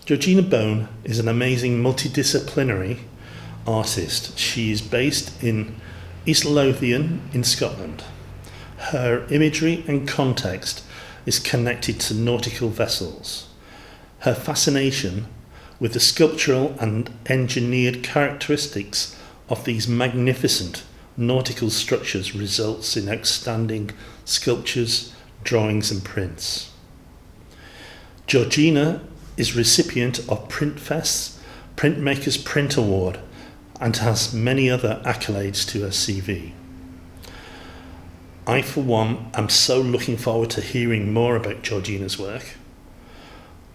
Georgina Bown is an amazing multidisciplinary artist. She is based in East Lothian in Scotland. Her imagery and context is connected to nautical vessels. Her fascination with the sculptural and engineered characteristics of these magnificent nautical structures results in outstanding sculptures, drawings and prints. Georgina is recipient of Printfest's Printmakers Print Award and has many other accolades to her CV. I, for one, am so looking forward to hearing more about Georgina's work.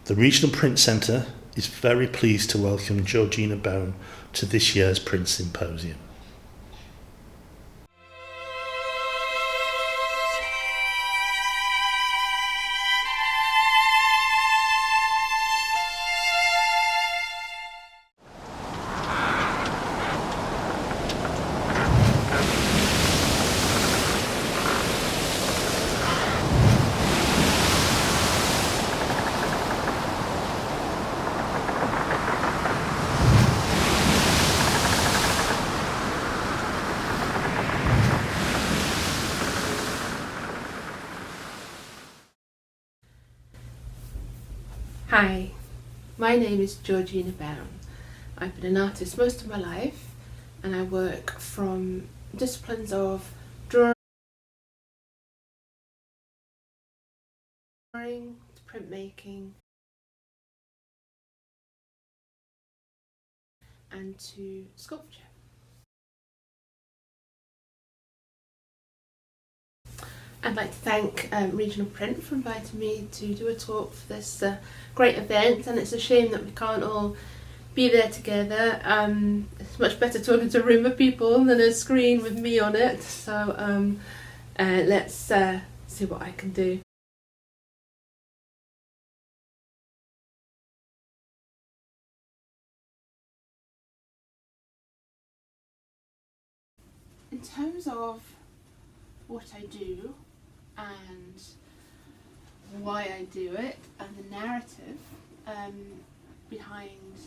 The Regional Print Centre is very pleased to welcome Georgina Bown to this year's Print Symposium. Hi, my name is Georgina Bown. I've been an artist most of my life and I work from disciplines of drawing to printmaking and to sculpture. I'd like to thank Regional Print for inviting me to do a talk for this great event, and it's a shame that we can't all be there together. It's much better talking to a room of people than a screen with me on it, so let's see what I can do. In terms of what I do and why I do it and the narrative behind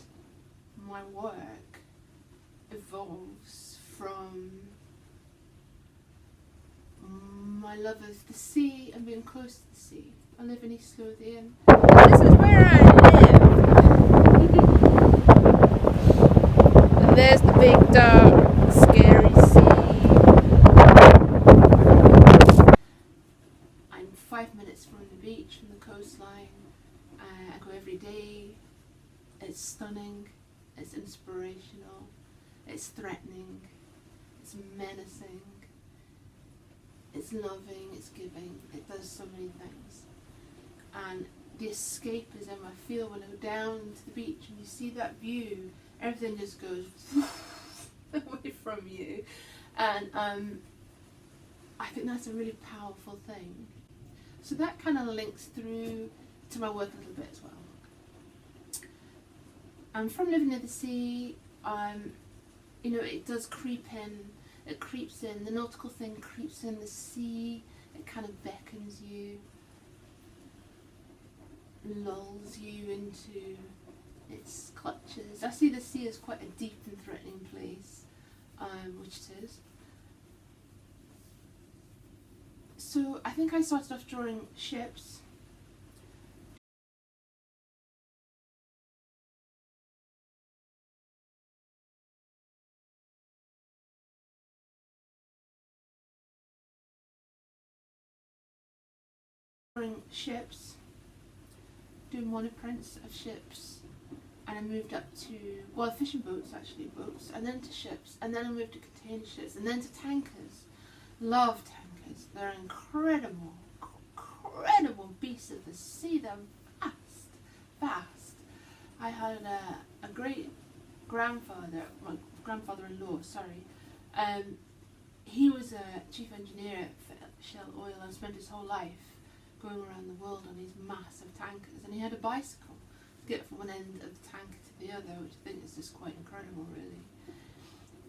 my work evolves from my love of the sea and being close to the sea. I live in East Lothian. This is where I live. And there's the big dark scary sea. 5 minutes from the beach, from the coastline. I go every day. It's stunning, it's inspirational, it's threatening, it's menacing, it's loving, it's giving, it does so many things. And the escapism I feel when I go down to the beach and you see that view, everything just goes away from you. And I think that's a really powerful thing. So that kind of links through to my work a little bit as well. And from living near the sea, you know, it does creep in, it creeps in, the nautical thing creeps in, the sea, it kind of beckons you, lulls you into its clutches. I see the sea as quite a deep and threatening place, which it is. So I think I started off drawing ships. Doing monoprints of ships, and I moved up to, well, fishing boats actually, boats, and then to ships, and then I moved to container ships, and then to tankers. Love tankers. They're incredible beasts of the sea. They're vast. I had a great grandfather, my grandfather-in-law, sorry. He was a chief engineer at Shell Oil and spent his whole life going around the world on these massive tankers, and he had a bicycle to get from one end of the tanker to the other, which I think is just quite incredible, really.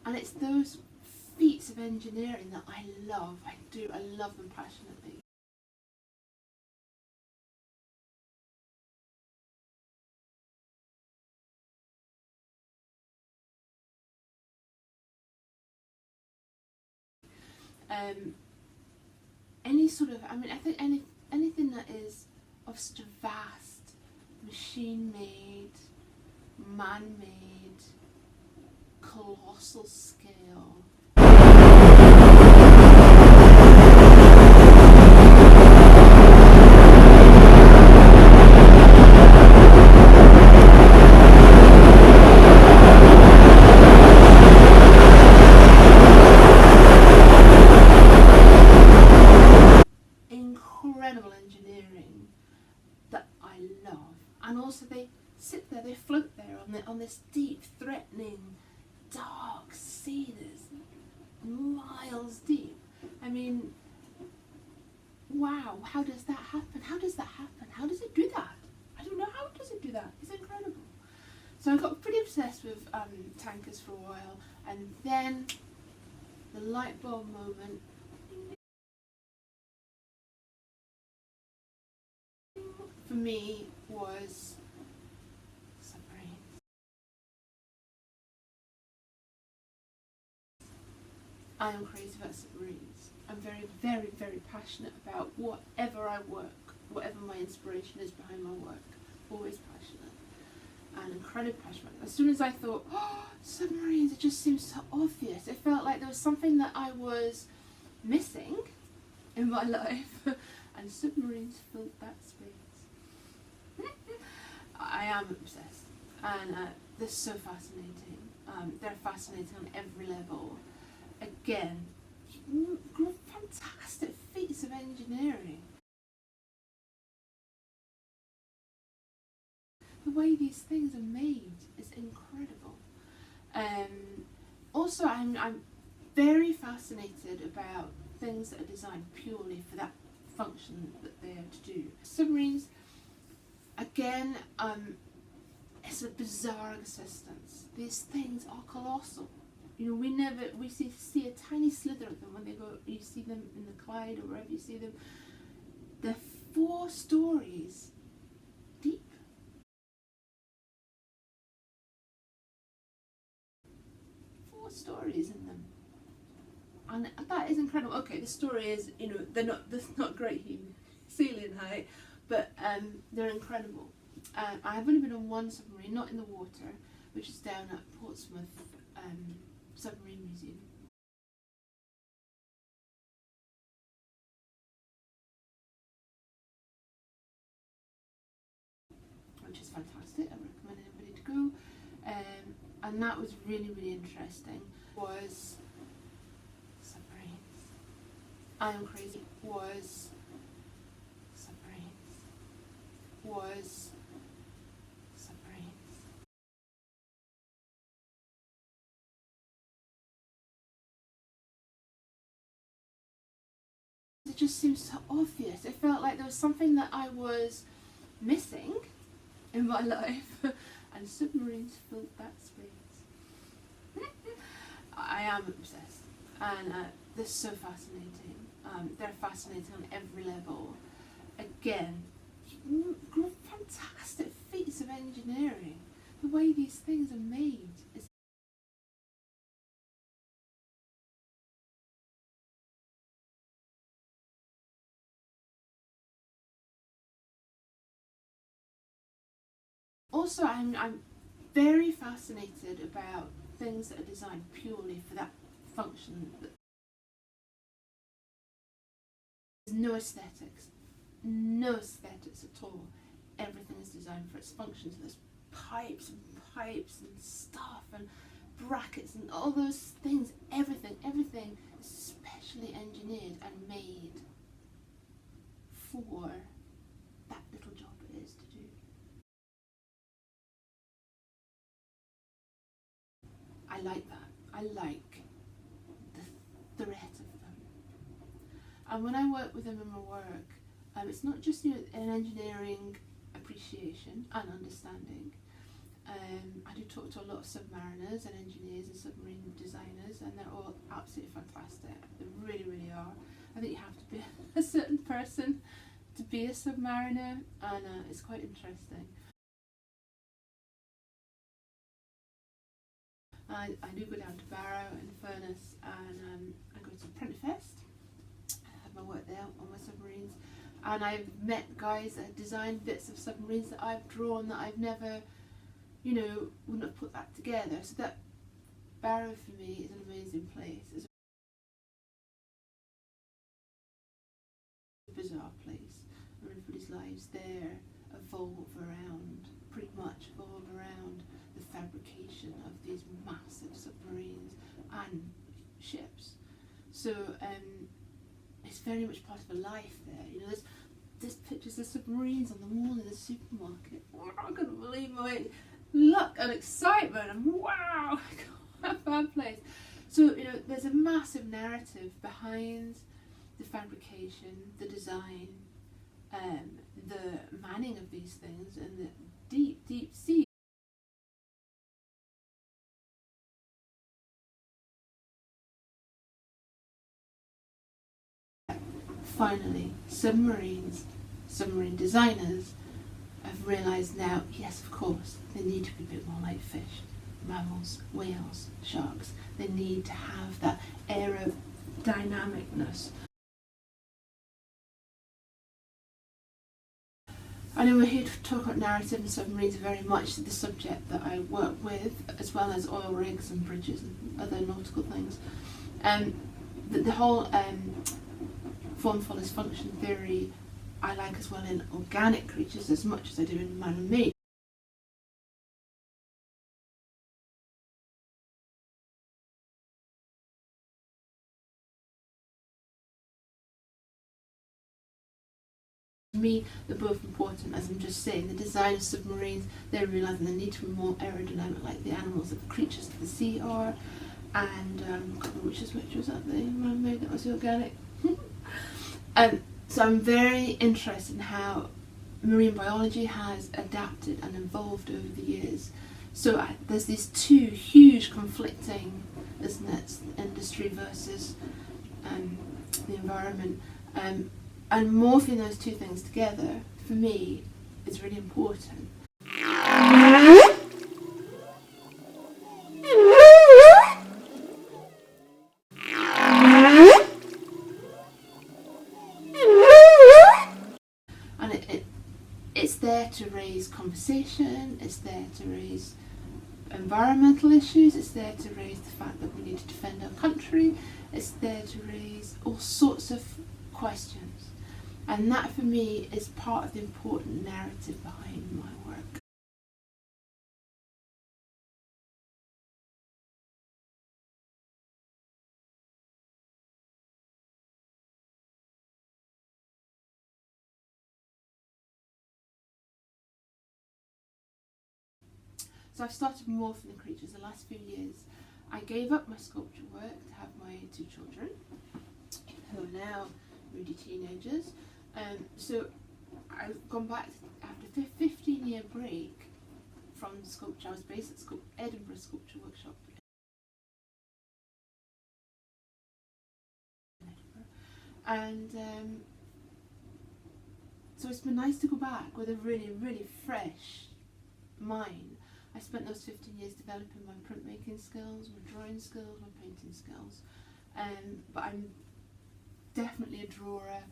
And it's those feats of engineering that I love. I love them passionately. Any sort of, I mean, I think anything that is of such a vast, machine-made, man-made, colossal scale. Incredible engineering that I love, and also they sit there, they float there on this deep, threatening, dark sea that's miles deep. I mean, wow, how does that happen? How does that happen? How does it do that? I don't know, how does it do that? It's incredible. So I got pretty obsessed with tankers for a while, and then the light bulb moment for me was Submarines. I am crazy about submarines. I'm very, very, very passionate about whatever I work, whatever my inspiration is behind my work. Always passionate. And incredibly passionate. As soon as I thought, oh, submarines, it just seems so obvious. It felt like there was something that I was missing in my life, and submarines filled that space. I am obsessed, and they're so fascinating. They're fascinating on every level. Again, fantastic feats of engineering. The way these things are made is incredible. Also, I'm very fascinated about things that are designed purely for that function that they are to do. Submarines, again, it's a bizarre existence. These things are colossal. You know, we see a tiny slither of them when they go, you see them in the Clyde or wherever you see them. They're 4 stories deep. Stories in them, and that is incredible. Okay, the story is, you know, they're not great ceiling height, but they're incredible. I have only been on one submarine, not in the water, which is down at Portsmouth Submarine Museum. Which is fantastic. I recommend anybody to go. And that was really, really interesting. Was Submarines. I am crazy. Was Submarines. Was Submarines. It just seems so obvious. It felt like there was something that I was missing in my life, and submarines filled that space. I am obsessed, and they're so fascinating. They're fascinating on every level. Again, fantastic feats of engineering. The way these things are made is also, I'm very fascinated about things that are designed purely for that function. There's no aesthetics at all. Everything is designed for its functions. There's pipes and stuff and brackets and all those things. Everything is specially engineered and made for that little job it is to do. I like that. I like the threat of them. And when I work with them in my work, it's not just, you know, an engineering appreciation and understanding. I do talk to a lot of submariners and engineers and submarine designers, and they're all absolutely fantastic. They really, really are. I think you have to be a certain person to be a submariner, and it's quite interesting. I do go down to Barrow and Furness, and I go to Printfest, my work there on my submarines, and I've met guys that have designed bits of submarines that I've drawn that I've never, you know, wouldn't have put that together. So that Barrow for me is an amazing place. It's a bizarre place, and everybody's lives there pretty much evolve around the fabrication of these massive submarines and ships. So it's very much part of a life there. You know, there's pictures of submarines on the wall in the supermarket. Oh, I couldn't believe my luck and excitement, and wow, what a fun place. So, you know, there's a massive narrative behind the fabrication, the design, the manning of these things, and the deep, deep sea. Finally, submarines, submarine designers have realised now, yes, of course, they need to be a bit more like fish, mammals, whales, sharks. They need to have that aerodynamicness. I know we're here to talk about narrative, and submarines are very much the subject that I work with, as well as oil rigs and bridges and other nautical things. The whole form follows function theory I like as well in organic creatures as much as I do in man-made. To me, they're both important. As I'm just saying, the design of submarines, they're realising they need to be more aerodynamic like the animals, the creatures of the sea are. And I can't remember which was that, the man-made, that was the organic. So I'm very interested in how marine biology has adapted and evolved over the years. So there's these two huge conflicting, isn't it, industry versus the environment. And morphing those two things together, for me, is really important. And it's there to raise conversation, it's there to raise environmental issues, it's there to raise the fact that we need to defend our country, it's there to raise all sorts of questions. And that for me is part of the important narrative behind my work. So I've started morphing the creatures the last few years. I gave up my sculpture work to have my two children, who are now moody teenagers. So I've gone back after a 15-year break from sculpture. I was based at Edinburgh Sculpture Workshop in Edinburgh. And so it's been nice to go back with a really, really fresh mind. I spent those 15 years developing my printmaking skills, my drawing skills, my painting skills. But I'm definitely a drawer,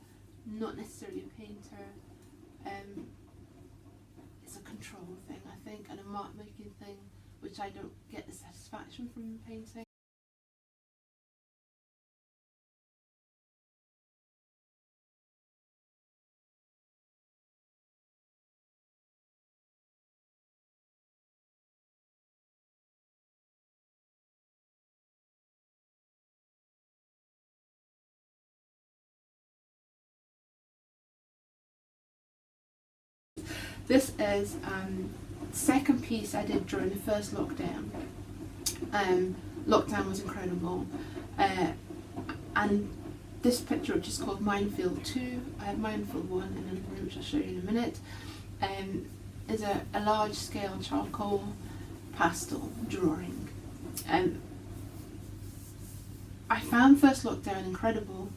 not necessarily a painter. It's a control thing, I think, and a mark making thing, which I don't get the satisfaction from painting. This is second piece I did during the first lockdown. Lockdown was incredible, and this picture, which is called Minefield 2, I have Minefield 1 in another room, which I'll show you in a minute, is a large scale charcoal pastel drawing. I found first lockdown incredible.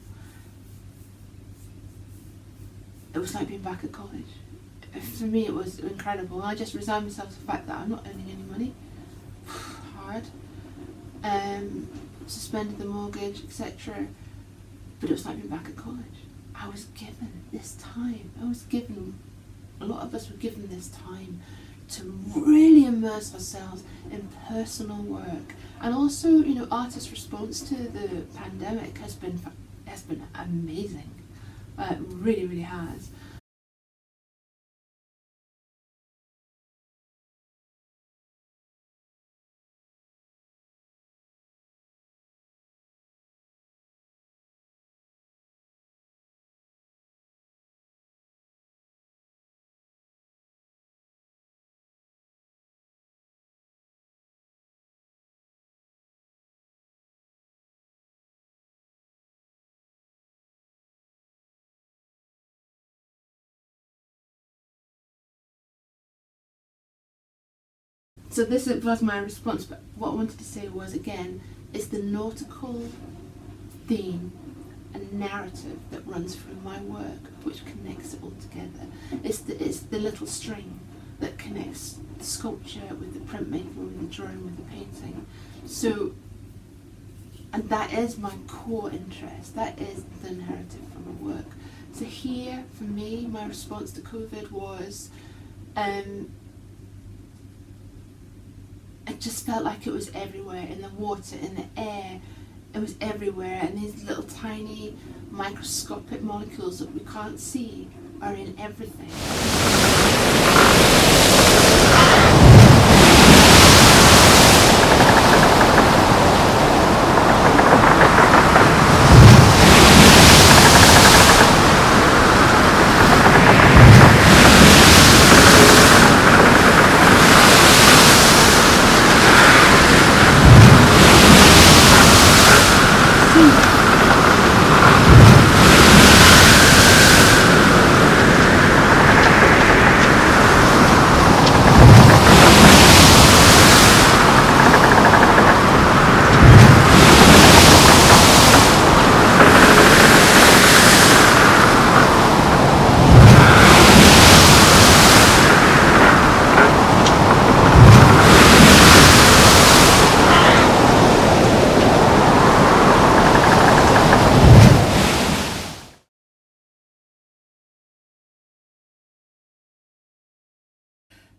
It was like being back at college. For me it was incredible. I just resigned myself to the fact that I'm not earning any money. Hard. Suspended the mortgage, etc. But it was like being back at college. I was given this time. A lot of us were given this time to really immerse ourselves in personal work. And also, you know, artists' response to the pandemic has been amazing. It really, really has. So this was my response, but what I wanted to say was, again, it's the nautical theme and narrative that runs through my work, which connects it all together. It's the little string that connects the sculpture with the printmaking, with the drawing, with the painting. So, and that is my core interest. That is the narrative for my work. So here, for me, my response to COVID was, it just felt like it was everywhere, in the water, in the air. It was everywhere, and these little tiny microscopic molecules that we can't see are in everything.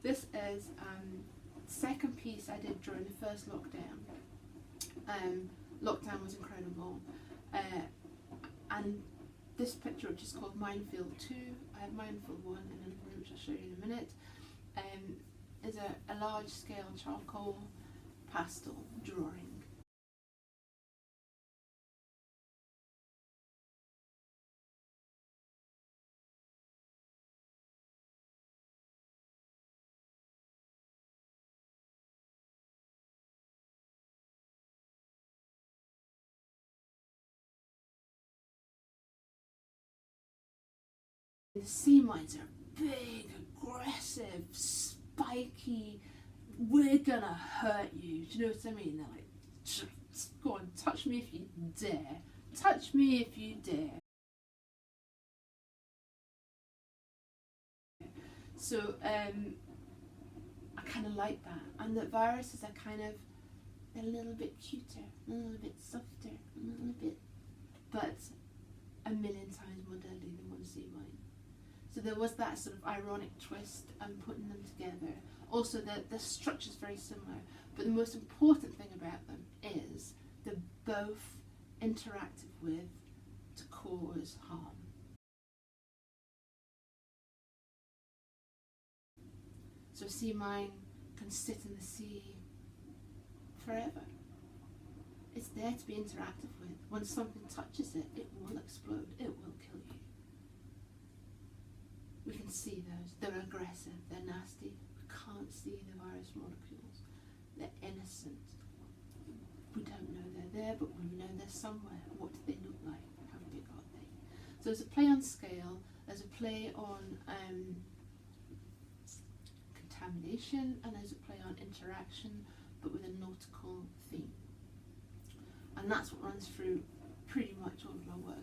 This is second piece I did during the first lockdown. Lockdown was incredible, and this picture, which is called Minefield 2, I have Minefield 1 and another one which I'll show you in a minute, is a large scale charcoal pastel drawing. The sea mines are big, aggressive, spiky. We're gonna hurt you. Do you know what I mean? They're like, go on, touch me if you dare. Touch me if you dare. So I kind of like that. And the viruses are they're a little bit cuter, a little bit softer, a little bit, but a million times more deadly than one sea mine. So there was that sort of ironic twist and putting them together. Also, the structure's very similar, but the most important thing about them is they're both interactive with to cause harm. So a sea mine can sit in the sea forever. It's there to be interactive with. When something touches it, it will explode, it will kill you. We can see those. They're aggressive, they're nasty. We can't see the virus molecules. They're innocent. We don't know they're there, but we know they're somewhere. What do they look like? How big are they? So there's a play on scale, there's a play on contamination, and there's a play on interaction, but with a nautical theme. And that's what runs through pretty much all of my work.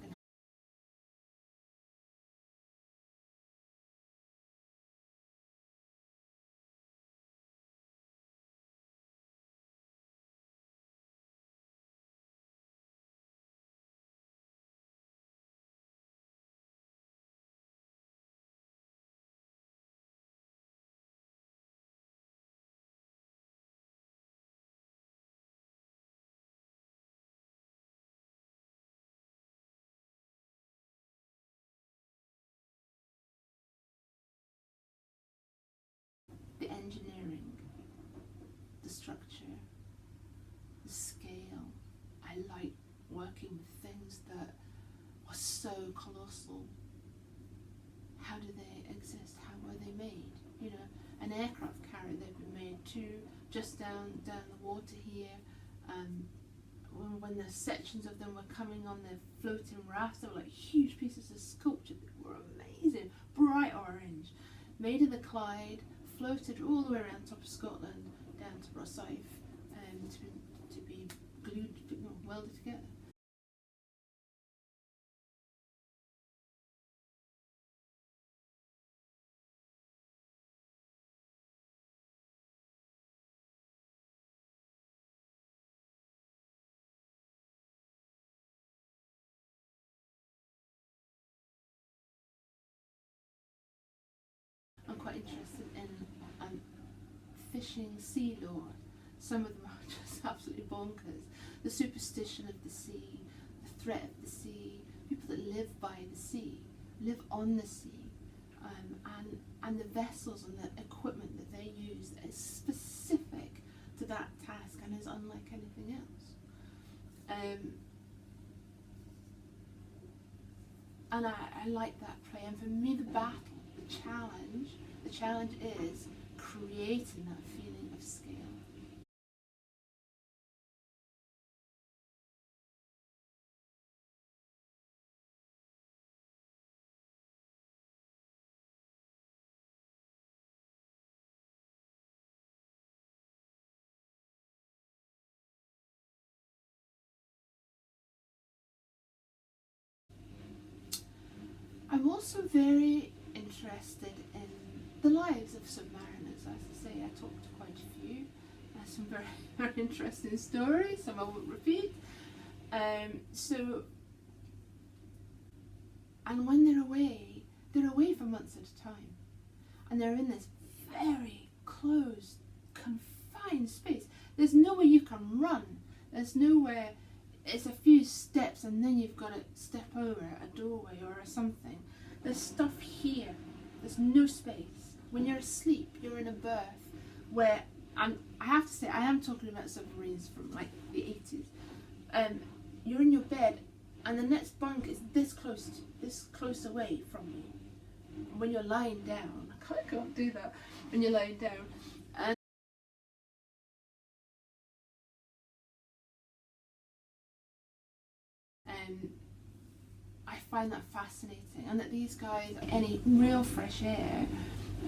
so colossal, how do they exist? How were they made? You know, an aircraft carrier, they've been made two just down the water here. When the sections of them were coming on the floating rafts, they were like huge pieces of sculpture that were amazing, bright orange, made in the Clyde, floated all the way around top of Scotland down to Rosyth, to be glued, welded together. I'm quite interested in fishing sea lore. Some of them are just absolutely bonkers. The superstition of the sea, the threat of the sea, people that live by the sea, live on the sea, and the vessels and the equipment that they use that is specific to that task and is unlike anything else. And I like that play. And for me, the battle, the challenge is creating that feeling of scale. I'm also very interested in the lives of submariners. As I say, I talked to quite a few. Some very, very interesting stories, some I won't repeat. And when they're away for months at a time. And they're in this very closed, confined space. There's nowhere you can run. There's nowhere, it's a few steps and then you've got to step over a doorway or something. There's stuff here. There's no space. When you're asleep, you're in a berth where, and I have to say, I am talking about submarines from like the 80s. You're in your bed and the next bunk is this close away from you. When you're lying down, I can't do that when you're lying down. And I find that fascinating, and that these guys, any real fresh air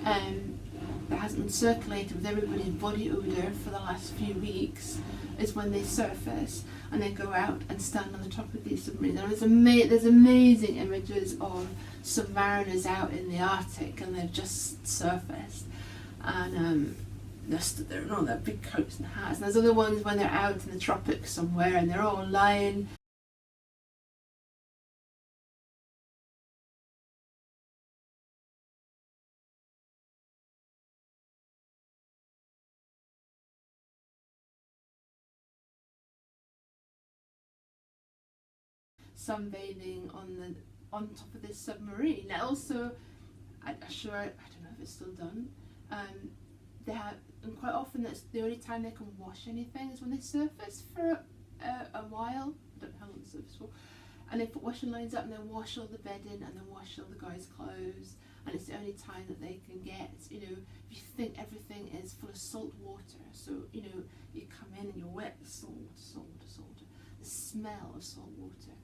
that hasn't been circulated with everybody's body odour for the last few weeks is when they surface and they go out and stand on the top of these submarines. And there's amazing images of submariners out in the Arctic and they've just surfaced, and they're stood there in all their big coats and hats. And there's other ones when they're out in the tropics somewhere and they're all lying. Sunbathing on top of this submarine. And also, I don't know if it's still done. They have, and quite often that's the only time they can wash anything is when they surface for a while. I don't know how long they surface for. And they put washing lines up and they wash all the bedding and then wash all the guys' clothes. And it's the only time that they can get, if you think everything is full of salt water. So, you come in and you're wet with salt. The smell of salt water.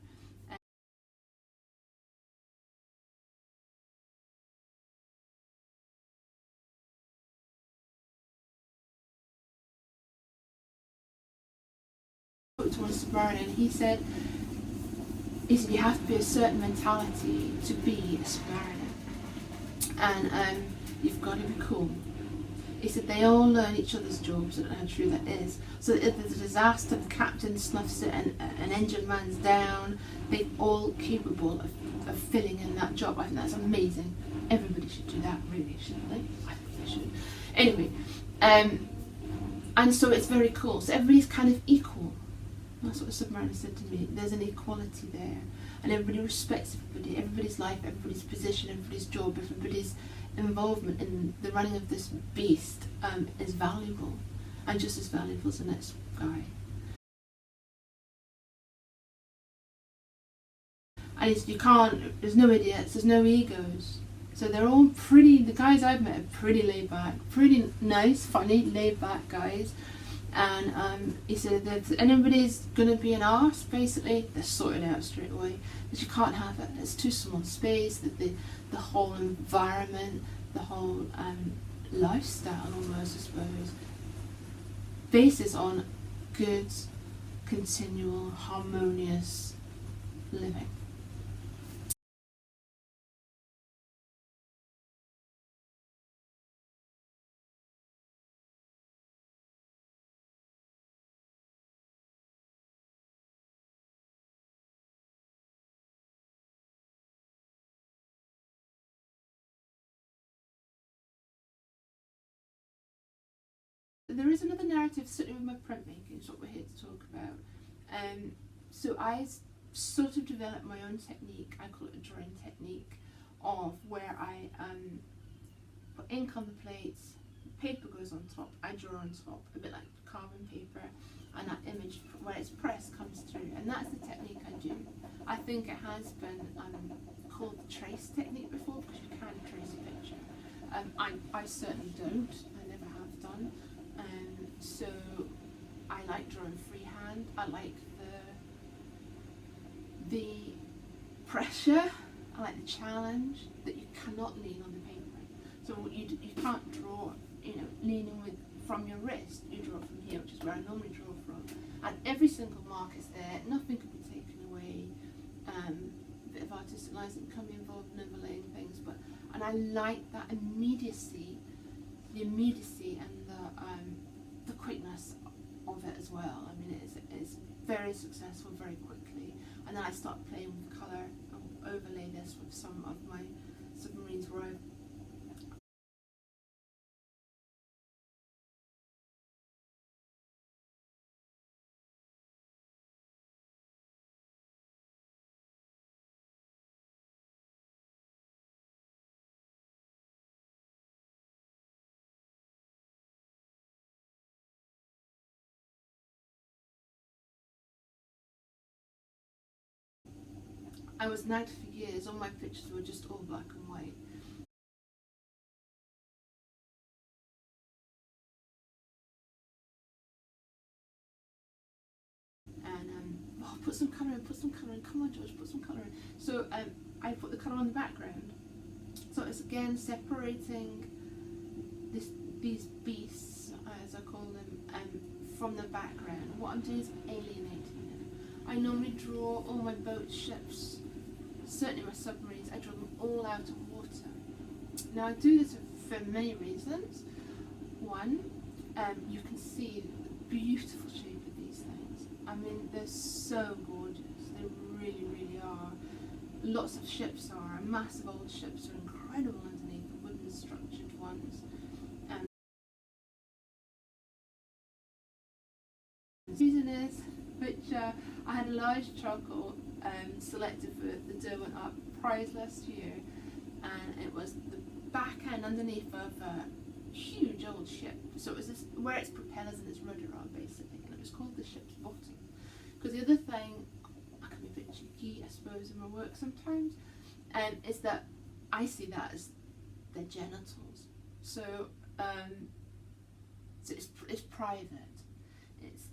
To one submariner, and he said you have to be a certain mentality to be a submariner, and you've got to be cool. He said they all learn each other's jobs, and how true that is. So if there's a disaster, the captain snuffs it and an engine man's down, they're all capable of filling in that job. I think that's amazing. Everybody should do that, really, shouldn't they? I think they should. Anyway, and so it's very cool. So everybody's kind of equal. That's what the submariner said to me. There's an equality there, and everybody respects everybody, everybody's life, everybody's position, everybody's job, everybody's involvement in the running of this beast is valuable, and just as valuable as the next guy. And you can't, there's no idiots, there's no egos. So they're all pretty, the guys I've met are pretty laid back, pretty nice, funny, laid back guys. And he said that if anybody's going to be an arse, basically, they're sorted out straight away. That you can't have it, it's too small space, that the whole environment, the whole lifestyle almost, I suppose, bases on good, continual, harmonious living. There is another narrative certainly with my printmaking, is what we're here to talk about. So I sort of developed my own technique, I call it a drawing technique, of where I put ink on the plates, paper goes on top, I draw on top, a bit like carbon paper, and that image, when it's pressed, comes through. And that's the technique I do. I think it has been called the trace technique before, because you can trace a picture. I certainly don't, I never have done. So I like drawing freehand. I like the pressure. I like the challenge that you cannot lean on the paper. So you can't draw, leaning from your wrist. You draw from here, which is where I normally draw from. And every single mark is there. Nothing can be taken away. A bit of artistic license can be involved in overlaying things, and I like that immediacy, and the quickness of it as well. I mean, it's very successful very quickly. And then I start playing with colour. I'll overlay this with some of my submarines where I was nagged for years. All my pictures were just all black and white. And put some colour in, come on George, put some colour in. So I put the colour on the background. So it's again separating these beasts, as I call them, from the background. What I'm doing is alienating them. I normally draw all my boats, ships, certainly my submarines, I draw them all out of water. Now I do this for many reasons. One, you can see the beautiful shape of these things. I mean, they're so gorgeous. They really, really are. Lots of ships are. Massive old ships are incredible underneath, the wooden structured ones. The reason is, which I had a large charcoal selected for the Derwent Art Prize last year, and it was the back end underneath of a huge old ship. So it was this, where its propellers and its rudder are basically, and it was called the ship's bottom. Because the other thing, I can be a bit cheeky I suppose in my work sometimes, is that I see that as their genitals. So, it's private.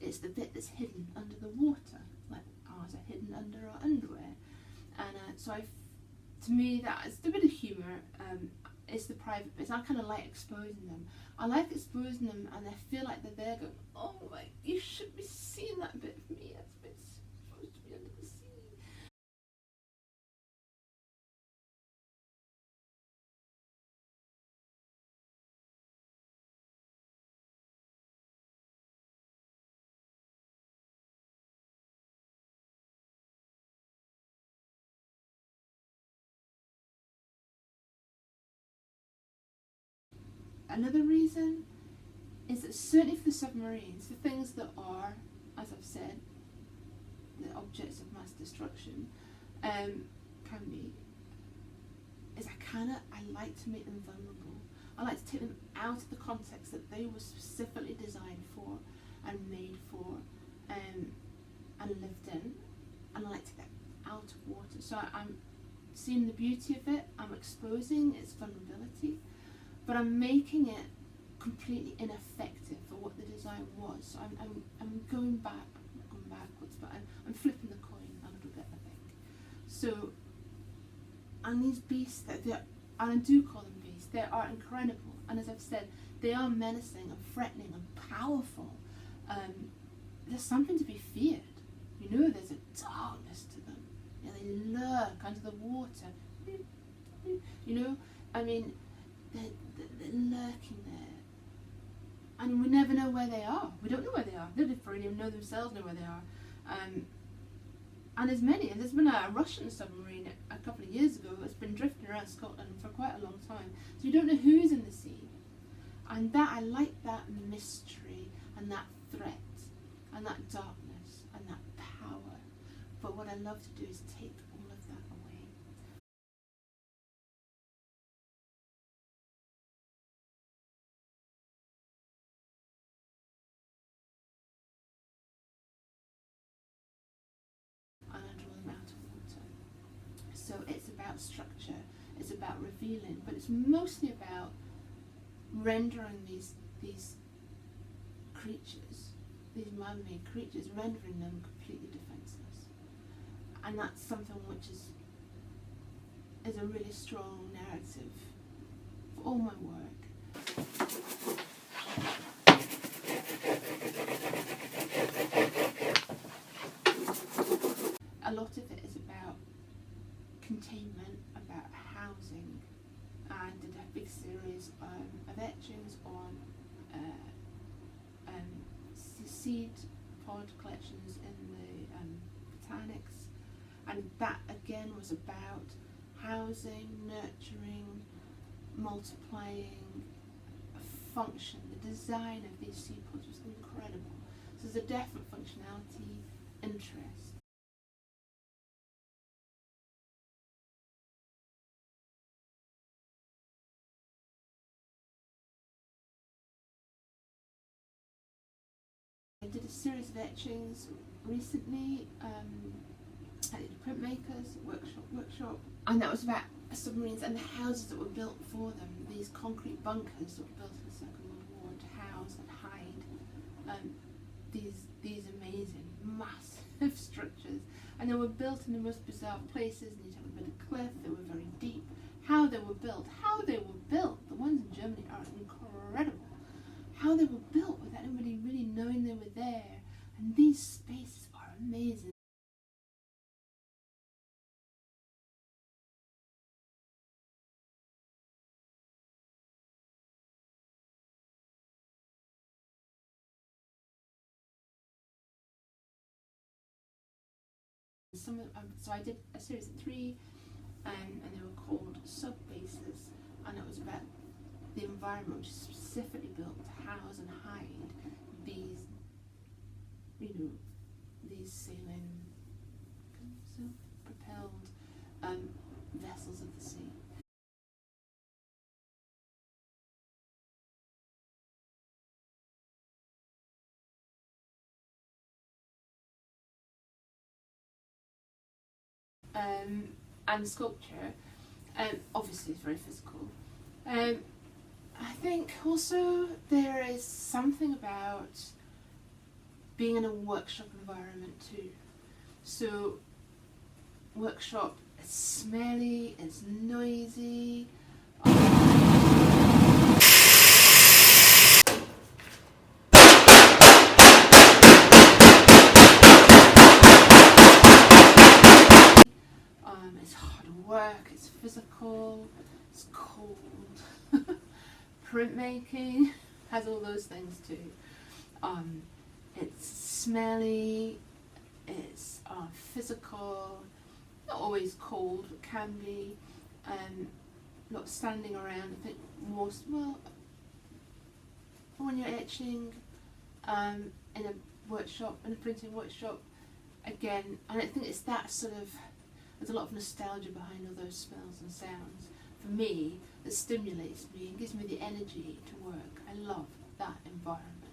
It's the bit that's hidden under the water, like ours are hidden under our underwear. And to me, that's a bit of humour. It's the private bits. I kind of like exposing them. I like exposing them, and I feel like they're there going, oh my, you should be seeing that bit of me. That's bit supposed to be under the sea. Another reason is that certainly for the submarines, the things that are, as I've said, the objects of mass destruction, can be, is I like to make them vulnerable. I like to take them out of the context that they were specifically designed for and made for, and lived in, and I like to get out of water. So I'm seeing the beauty of it, I'm exposing its vulnerability, but I'm making it completely ineffective for what the design was. So I'm going back, not going backwards, but I'm flipping the coin a little bit, I think. So, and these beasts, and I do call them beasts, they are incredible. And as I've said, they are menacing and threatening and powerful. There's something to be feared. You know, there's a darkness to them. You know, they lurk under the water. You know, I mean, they're lurking there. And we never know where they are. We don't know where they are. They don't even know themselves know where they are. And there's many. And there's been a Russian submarine a couple of years ago that's been drifting around Scotland for quite a long time. So you don't know who's in the sea. And that, I like that mystery and that threat and that darkness and that power. But what I love to do is take all of that away. And I draw them out of water. So it's about structure, it's about revealing, but it's mostly about rendering these creatures, these man-made creatures, rendering them completely defenseless. And that's something which is a really strong narrative for all my work. A lot of it is about containment, about housing, and did a big series of etchings on seed pod collections in the botanics, and that again was about housing, nurturing, multiplying, function. The design of these seed pods was incredible. So there's a definite functionality interest. I did a series of etchings recently at the Printmakers workshop, and that was about submarines and the houses that were built for them. These concrete bunkers that were built in the Second World War to house and hide these amazing, massive structures, and they were built in the most bizarre places. And you'd have a bit of cliff. They were very deep. How they were built, the ones in Germany are incredible. How they were built without anybody really knowing they were there, and these spaces are amazing. So I did a series of 3, and they were called Subbases, and it was about the environment, which is specifically built to house and hide these, these sailing, self-propelled vessels of the sea. And sculpture, obviously it's very physical. I think also there is something about being in a workshop environment too. So workshop, it's smelly, it's noisy. It's hard work, it's physical, it's cold. Printmaking has all those things too. It's smelly, it's physical, not always cold, but can be. Not standing around. I think most, when you're etching in a workshop, in a printing workshop, again, and I think it's that sort of, there's a lot of nostalgia behind all those smells and sounds. For me, that stimulates me and gives me the energy to work. I love that environment.